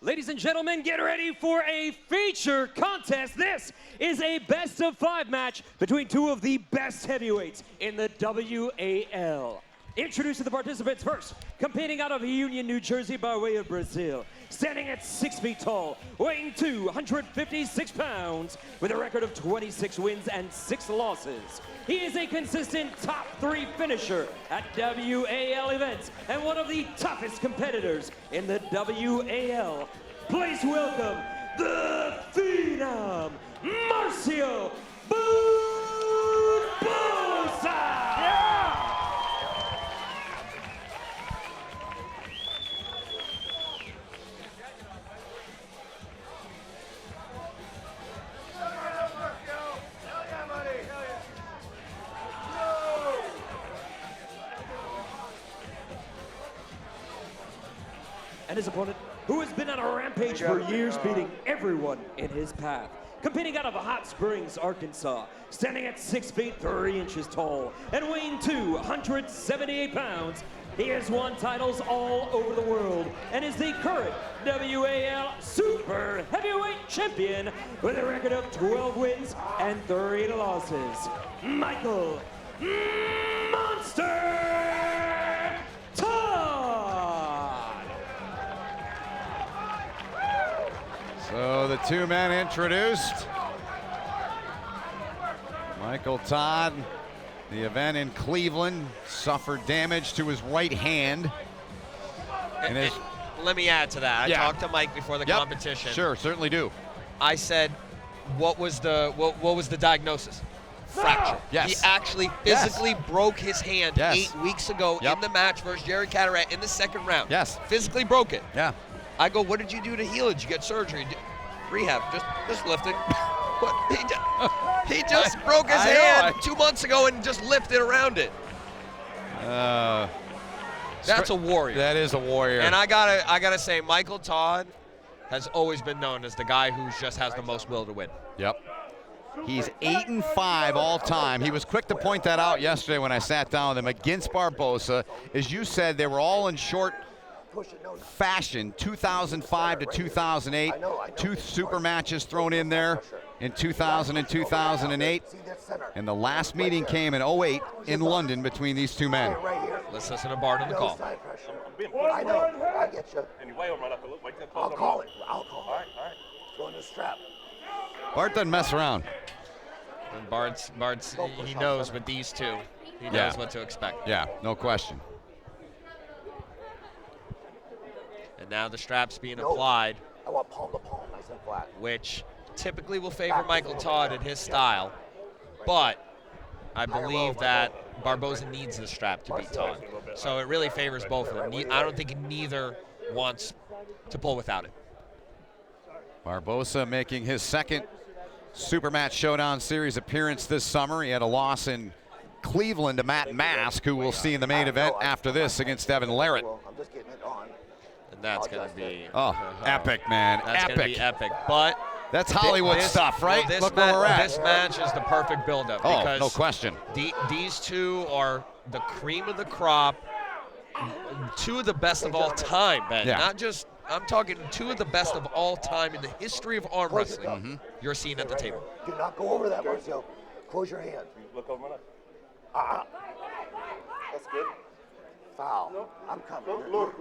Ladies and gentlemen, get ready for a feature contest. This is a best-of-5 match between two of the best heavyweights in the WAL. Introducing the participants first, competing out of Union, New Jersey by way of Brazil. Standing at 6 feet tall, weighing 256 pounds, with a record of 26 wins and 6 losses. He is a consistent top 3 finisher at WAL events and one of the toughest competitors in the WAL. Please welcome the Phenom, Marcio Barboza! And his opponent, who has been on a rampage for years, beating everyone in his path. Competing out of Hot Springs, Arkansas, standing at 6 feet 3 inches tall and weighing 278 pounds. He has won titles all over the world and is the current WAL Super Heavyweight Champion with a record of 12 wins and 3 losses. Michael Monster Todd! So the two men introduced. Michael Todd, the event in Cleveland, suffered damage to his right hand. And let me add to that. I talked to Mike before the competition. Sure, certainly do. I said, what was the diagnosis? Fracture. Yes. He actually physically broke his hand 8 weeks ago in the match versus Jerry Carteret in the second round. Yes. Physically broke it. Yeah. I go, what did you do to heal it? Did you get surgery? Rehab, just lifting. He just broke his hand 2 months ago and just lifted around it. That's a warrior. That is a warrior. And I gotta say, Michael Todd has always been known as the guy who just has the most will to win. Yep. He's 8-5 all time. He was quick to point that out yesterday when I sat down with him against Barboza. As you said, they were all in short fashion, 2005 to 2008. 2 super matches thrown in there in 2000 and 2008. And the last meeting came in 2008 in London between these two men. Let's listen to Bart on the call. I know, I get you. I'll call it. All right. Go in the strap. Bart doesn't mess around. And Bart's he knows with these two, he knows what to expect. Yeah, no question. And now the strap's being applied. I want palm to palm, nice and flat. Which typically will favor Michael Todd in his style, but I believe that Barboza needs the strap to beat Todd. So it really favors both of them. I don't think neither wants to pull without it. Barboza making his second Supermatch Showdown Series appearance this summer. He had a loss in Cleveland to Matt Mask, who we'll see in the main event after this against Evan Larratt. I'm just getting it on. And that's going to be epic, man. That's going to be epic. But that's Hollywood stuff, right? Well, Look where we're at. This match is the perfect build-up. Oh, because no question. These two are the cream of the crop. 2 of the best of all time, Ben. Yeah. Not just, I'm talking 2 of the best of all time in the history of arm wrestling. You're seeing at the table. Do not go over that, Marcio. Close your hand. Look over my That's good. Foul. I'm coming. Look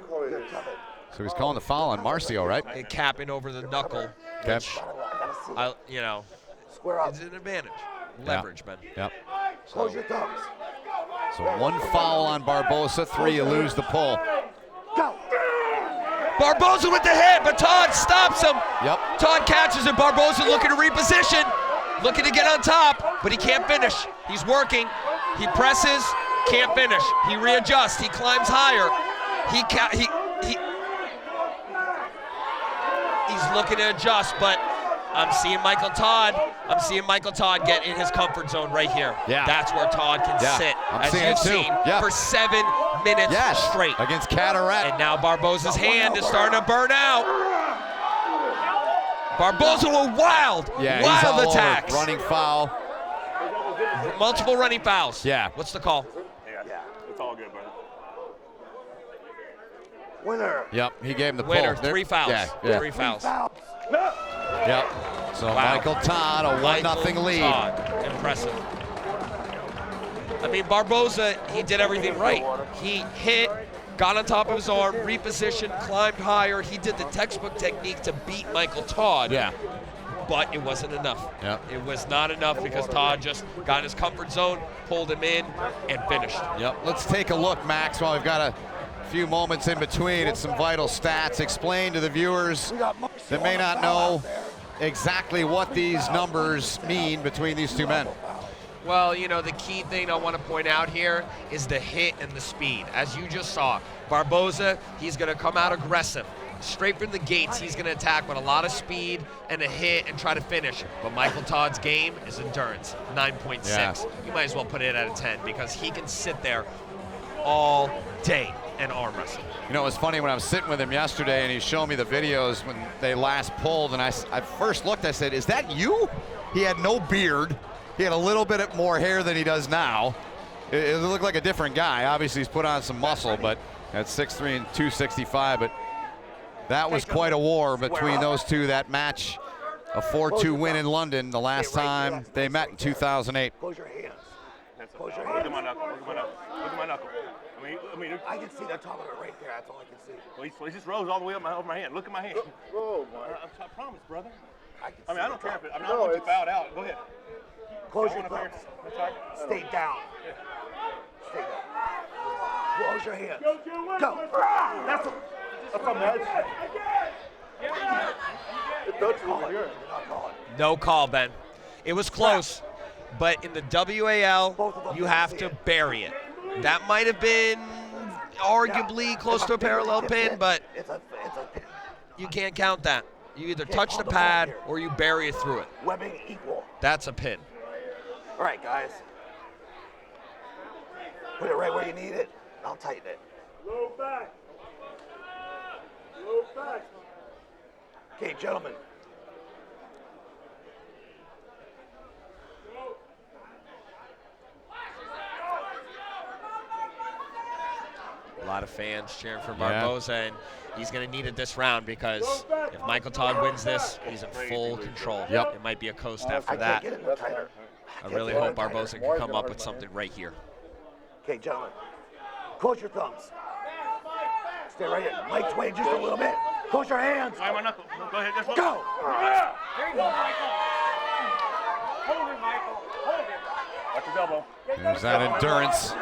how it is. Coming. So he's calling the foul on Marcio, right? And capping over the knuckle, which, Square up. is an advantage. Leverage, man. Yep. Close your thumbs. So 1 foul on Barboza, 3 you lose the pull. Go. Barboza with the hit, but Todd stops him. Yep. Todd catches it. Barboza looking to reposition, looking to get on top, but he can't finish. He's working. He presses, can't finish. He readjusts. He climbs higher. He's looking to adjust, but I'm seeing Michael Todd get in his comfort zone right here. Yeah. That's where Todd can sit, as you've seen, for 7 minutes straight. Against Carteret. And now Barboza's hand is starting to burn out. Barboza with wild attacks. Running foul. Multiple running fouls. Yeah. What's the call? Yeah. It's all good, bro. Winner. Yep, he gave him the Winner, pull. There- 3 fouls. Yeah. 3 fouls. Yep. So Wow. Michael Todd, a 1-0 lead. Todd. Impressive. I mean, Barboza, he did everything right. He hit, got on top of his arm, repositioned, climbed higher. He did the textbook technique to beat Michael Todd. Yeah. But it wasn't enough. Yep. It was not enough because Todd just got in his comfort zone, pulled him in, and finished. Yep. Let's take a look, Max, while we've got a few moments in between at some vital stats. Explain to the viewers that may not know exactly what these numbers mean between these two men. Well, you know, the key thing I want to point out here is the hit and the speed. As you just saw, Barboza, he's going to come out aggressive. Straight from the gates, he's going to attack with a lot of speed and a hit and try to finish. But Michael Todd's game is endurance, 9.6. Yeah. You might as well put it at a 10 because he can sit there all day and arm wrestle. You know, it was funny when I was sitting with him yesterday and he showed me the videos when they last pulled, and I first looked, I said, is that you? He had no beard. He had a little bit more hair than he does now. It looked like a different guy. Obviously, he's put on some muscle, but at 6'3" and 265, but that was quite a war between those two. That match, a 4-2 win in London the last time they met in 2008. Close your hands. Close your Look hands. at my knuckle. Look at my knuckle. Look at my knuckle. I mean, I can see the top of it right there. That's all I can see. well, he just rose all the way up over my hand. Look at my hand. I promise, brother. I can I mean, see I don't the care top. if I'm not going to foul out. Go ahead. Close I your wanna thumbs. fire. Stay down. Stay down. Close your hands. Go. That's a match. It does over here. No call, Ben. It was close, but in the WAL, you have to bury it. That might have been arguably close to a parallel pin, but It's a pin. you can't count that. You either touch the pad or you bury it through it. Webbing equal. That's a pin. All right, guys. Put it right where you need it. I'll tighten it. Low back. Low back. Okay, gentlemen. A lot of fans cheering for Barboza, and he's going to need it this round because if Michael Todd wins this, he's in full control. Yep. It might be a coast after I can't that. get it no tighter. I really hope Barboza can come up with something right here. Okay, gentlemen. Close your thumbs. Stay right here. Mike's waiting just a little bit. Close your hands. Why my knuckle? No, go ahead. Just look. Go. There you go, Michael. Hold it, Michael. Hold it. Watch his elbow. There's that endurance.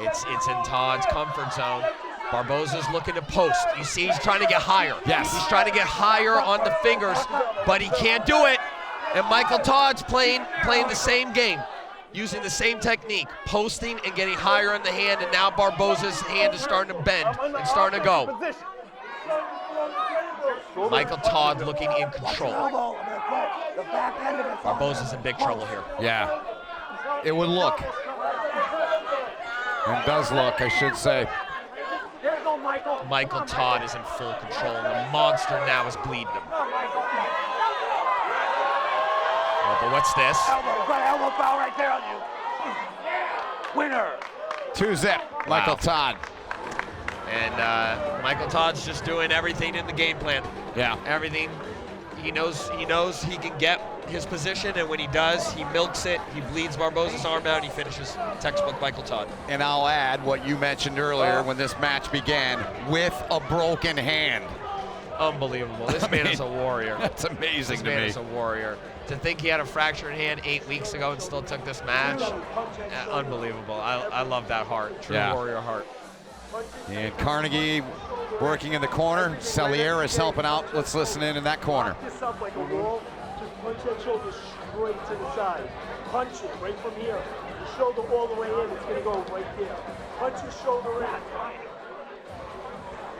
It's in Todd's comfort zone. Barboza's looking to post. You see he's trying to get higher. Yes. He's trying to get higher on the fingers, but he can't do it. And Michael Todd's playing the same game, using the same technique, posting and getting higher in the hand, and now Barboza's hand is starting to bend and starting to go. Michael Todd looking in control. Elbow. I'm gonna cut the back end of it. Barboza's in big trouble here. Yeah. It would look. And does look, I should say. Michael Todd is in full control, and the monster now is bleeding him. Oh, but what's this? Elbow foul right there on you. Winner. 2-zip, Michael Todd. And Michael Todd's just doing everything in the game plan. Yeah. Everything. He knows he can get his position, and when he does, he milks it. He bleeds Barboza's arm out, and he finishes. Textbook Michael Todd. And I'll add what you mentioned earlier when this match began, with a broken hand. Unbelievable. This man is a warrior. That's amazing This to man me. is a warrior. To think he had a fractured hand 8 weeks ago and still took this match, unbelievable. I love that heart. True warrior heart. And Carnegie working in the corner. Salier is helping out. Let's listen in that corner. This up like a wall. Just punch that shoulder straight to the side. Punch it right from here. The shoulder all the way in. It's gonna go right there. Punch your shoulder in.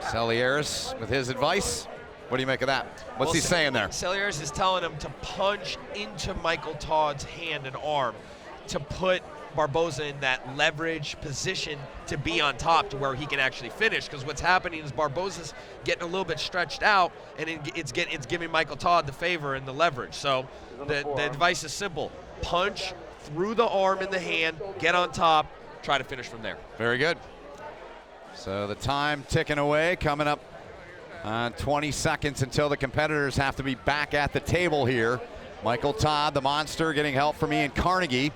Salieris with his advice. What do you make of that? What's he saying there? Salieris is telling him to punch into Michael Todd's hand and arm to put Barboza in that leverage position to be on top to where he can actually finish. Because what's happening is Barboza's getting a little bit stretched out, and it's giving Michael Todd the favor and the leverage. So the advice is simple: punch through the arm and the hand, get on top, try to finish from there. Very good. So the time ticking away, coming up 20 seconds until the competitors have to be back at the table here. Michael Todd, the monster, getting help from Ian Carnegie.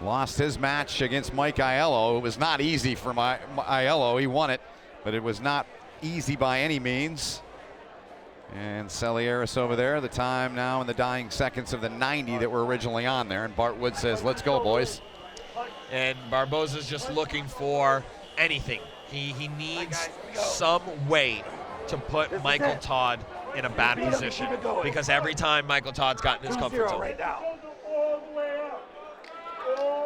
Lost his match against Mike Aiello. It was not easy for Aiello. He won it, but it was not easy by any means. And Celieris over there, the time now in the dying seconds of the 90 that were originally on there. And Bart Wood says, let's go, boys. And Barboza's just looking for anything. He needs some way to put Michael Todd in a bad position, because every time Michael Todd's gotten his comfort zone.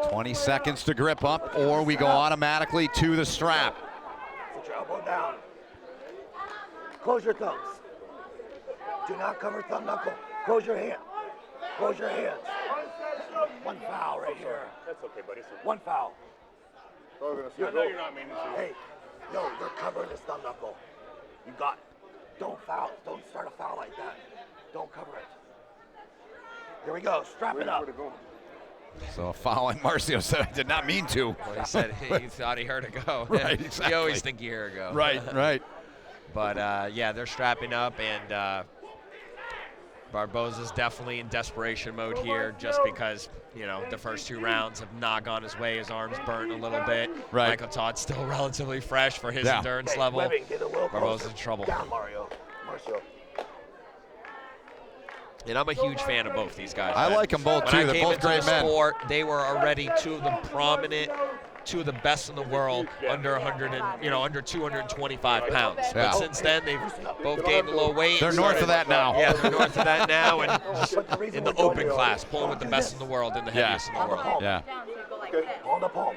20 seconds to grip up, or we go automatically to the strap. Put your elbow down. Close your thumbs. Do not cover thumb knuckle. Close your hand. Close your hands. One foul right here. That's okay, buddy. One foul. I know you're not meaning to. Hey, no, you're covering his thumb knuckle. You got it. Don't foul. Don't start a foul like that. Don't cover it. Here we go. Strap it up. So fouling, Marcio said, I did not mean to. Well, he said he thought he heard it go. Right, exactly. You always think you hear it go. Right, right. But yeah, they're strapping up, and Barboza's definitely in desperation mode here, just because, you know, the first 2 rounds have not gone his way. His arm's burnt a little bit. Right. Michael Todd's still relatively fresh for his endurance level. Webbing, get a little Barboza's closer. in trouble. Down, Marcio. And I'm a huge fan of both these guys. I man. like them both, When too. I They're came both into great the men. sport, they were already 2 of the prominent, 2 of the best in the world under 100 and, you know, under 225 pounds. Yeah. But since then, they've both gained a little weight. They're north of that now. Yeah, they're north of that now, and just in the open class, pulling with the best in the world and the heaviest in the world. Yeah. Hold the palm.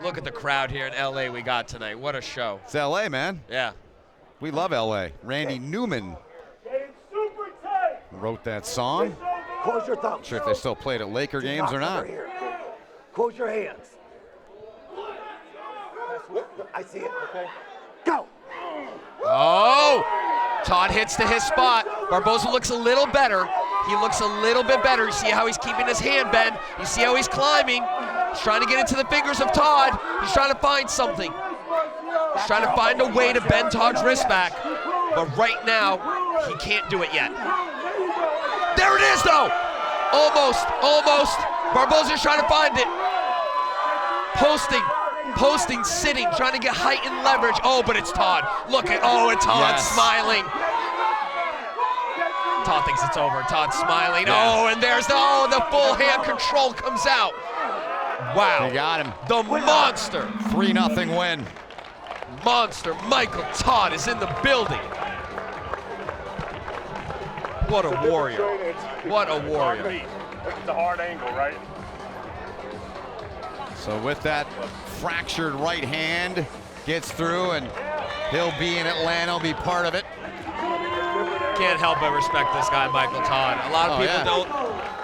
Look at the crowd here in LA we got tonight. What a show. It's LA, man. Yeah. We love LA. Randy Newman wrote that song. Close your thumbs. Not sure if they still played at Laker games or not. Close your hands. I see it. Okay. Go. Oh! Todd hits to his spot. Barboza looks a little better. He looks a little bit better. You see how he's keeping his hand bent. You see how he's climbing. He's trying to get into the fingers of Todd. He's trying to find something. He's trying to find a way to bend Todd's wrist back. But right now, he can't do it yet. There it is, though! Almost, almost. Barboza's trying to find it. Posting, sitting, trying to get height and leverage. Oh, but it's Todd. Look at, and Todd smiling. Todd thinks it's over. Todd's smiling. Yeah. Oh, and there's the full hand control comes out. Wow. They got him. The monster. 3-0 win. Monster Michael Todd is in the building. What a warrior. What a warrior. It's a hard angle, right? So with that fractured right hand, gets through, and he'll be in Atlanta, he'll be part of it. Can't help but respect this guy, Michael Todd. A lot of people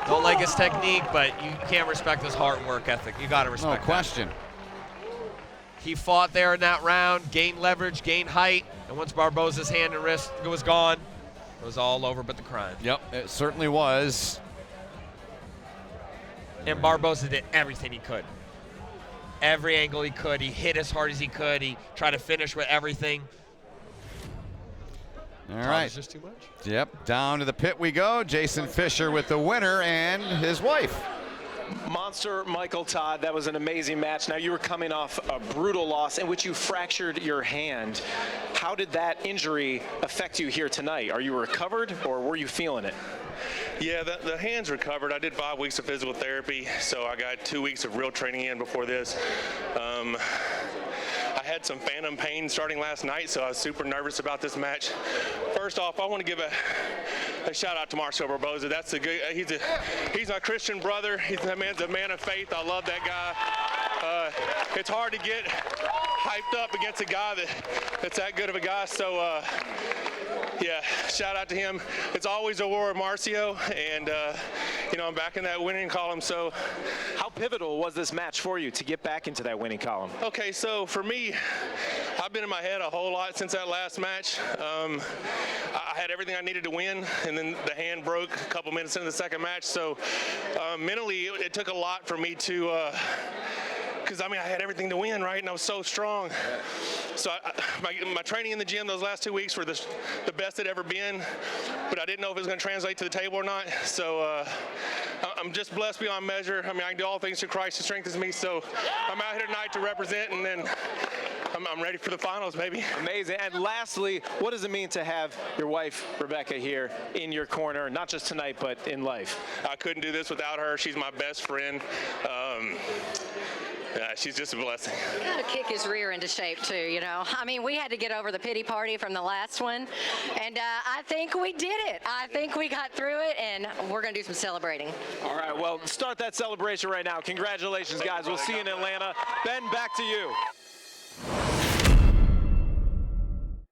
don't like his technique, but you can't respect his heart and work ethic. You got to respect No question. He fought there in that round, gained leverage, gained height, and once Barboza's hand and wrist was gone, it was all over but the crime. Yep, it certainly was. And Barboza did everything he could. Every angle he could. He hit as hard as he could. He tried to finish with everything. All right. Was just too much. Yep, down to the pit we go. Jason Fisher with the winner and his wife. Monster Michael Todd, that was an amazing match. Now, you were coming off a brutal loss in which you fractured your hand. How did that injury affect you here tonight? Are you recovered, or were you feeling it? Yeah, the hand's recovered. I did 5 weeks of physical therapy, so I got 2 weeks of real training in before this. I had some phantom pain starting last night, so I was super nervous about this match. First off, I want to give a shout out to Marcio Barboza. That's a good. He's my Christian brother. That man's a man of faith. I love that guy. It's hard to get hyped up against a guy that's that good of a guy. So yeah, shout out to him. It's always a war with Marcio, and I'm back in that winning column. So, how pivotal was this match for you to get back into that winning column? Okay, so for me, I've been in my head a whole lot since that last match. I had everything I needed to win, and then the hand broke a couple minutes into the second match. So mentally, it took a lot for me to because I mean, I had everything to win, right? And I was so strong. So my training in the gym those last 2 weeks were the best it ever been, but I didn't know if it was going to translate to the table or not. So I'm just blessed beyond measure. I mean, I can do all things through Christ who strengthens me. So I'm out here tonight to represent, and then I'm ready for the finals, baby. Amazing. And lastly, what does it mean to have your wife, Rebecca, here in your corner, not just tonight, but in life? I couldn't do this without her. She's my best friend. Yeah, she's just a blessing. Got to kick his rear into shape too, you know. I mean, we had to get over the pity party from the last one, and I think we did it. I think we got through it, and we're going to do some celebrating. All right, well, start that celebration right now. Congratulations, guys. We'll see you in Atlanta. Ben, back to you.